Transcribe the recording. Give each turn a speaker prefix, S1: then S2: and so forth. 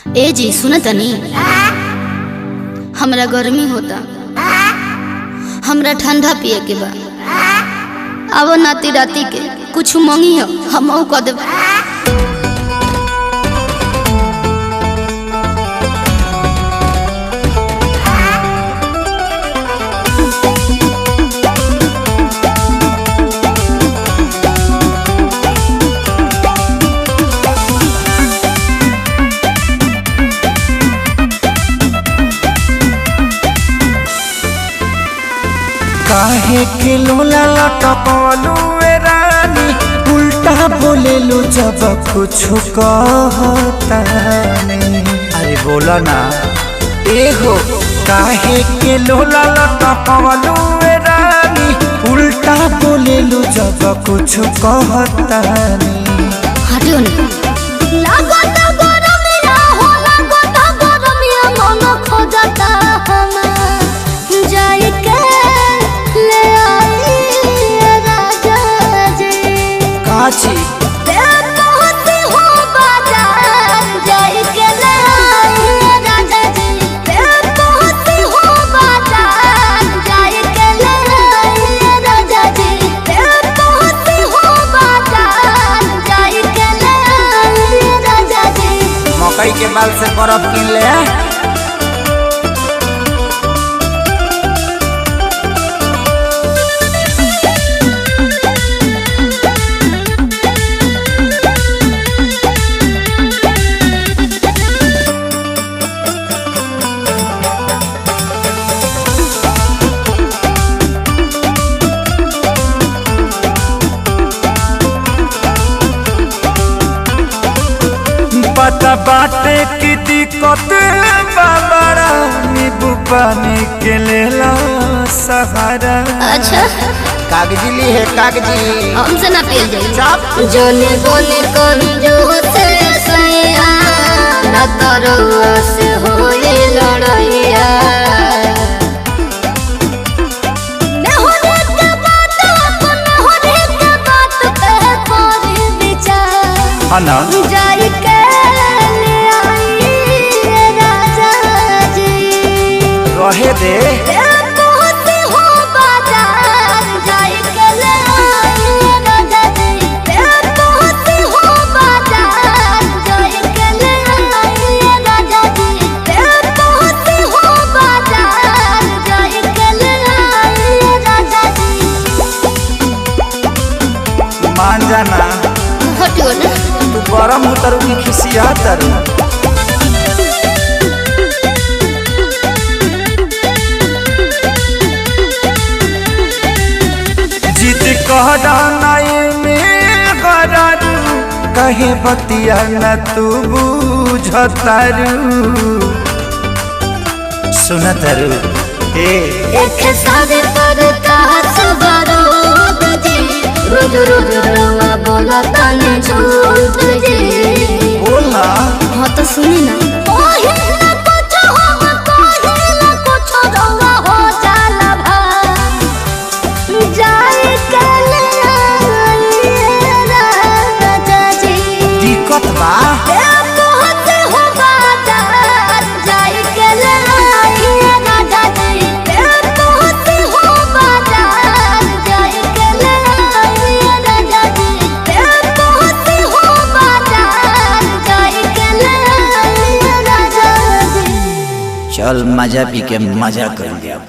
S1: ए जी सुन तनी, हमरा गर्मी होता, हमरा ठंडा पिए के बा। अब नाती राती के कुछ मंगी हो हम कह देब।
S2: काहे के लोला लटकलू रानी, उल्टा बोलेलू जब कुछ कहता नहीं। अरे बोला ना ए हो, काहे के लोला लटकलू रानी, उल्टा बोलेलू जब कुछ कहता नहीं।
S1: हटियो ना, लागत गरमिया हो, लागत गरमिया मन खोजता हम जाई के ले आई राजा जी।
S2: काची
S1: पहुंची हो बाजार जाई के ले आई राजा जी। पहुंची हो बाजार जाई के ले आई राजा जी। पहुंची हो बाजार जाई के ले आई राजा जी।
S2: मकई के बाल से बर्फ किन ले। पता बाटे की दिक्कत बाबरा, नींबू पानी के लेला सहारा।
S1: अच्छा
S2: कागजी ली है कागजी,
S1: हमसे ना पियल जाई।
S2: चाप
S1: जोने बोले कंजू से सैया न तरवा से होए लड़ैया। नहोरे के बात अपन नहोरे के बात पे कोरी विचार।
S2: हाँ ना
S1: जाई के ले आई राजा जी।
S2: रहे दे।
S1: पहुंची हो बाजार जाई के ले आई राजा जी। पहुंची हो बाजार जाई के ले आई राजा जी। पहुंची हो बाजार जाई के ले आई राजा जी।
S2: मान जाना
S1: हटियो ना,
S2: तू गरम उतरू की खिसिया तरू। जीत कहरा नाई में गरारू, कहे बतिया न तू बुझतारू। सुनतरू
S1: एक सारे पर कास बारूद जी। रोज रोज रवा बोला तने झूठ जी।
S2: बोला
S1: हाँ तो सुनी ना, कहिला कुछ हो, कहिला कुछ रवा हो जाला भा। जाई के ले आई राजा जी।
S2: दिक्कत बा।
S1: पहुंची हो बाजार जाई के ले आई राजा जी। पहुंची हो बाजार जाई के ले आई राजा जी। पहुंची हो बाजार जाई के ले आई राजा जी।
S2: चल मजा पी के मजा कर लिया।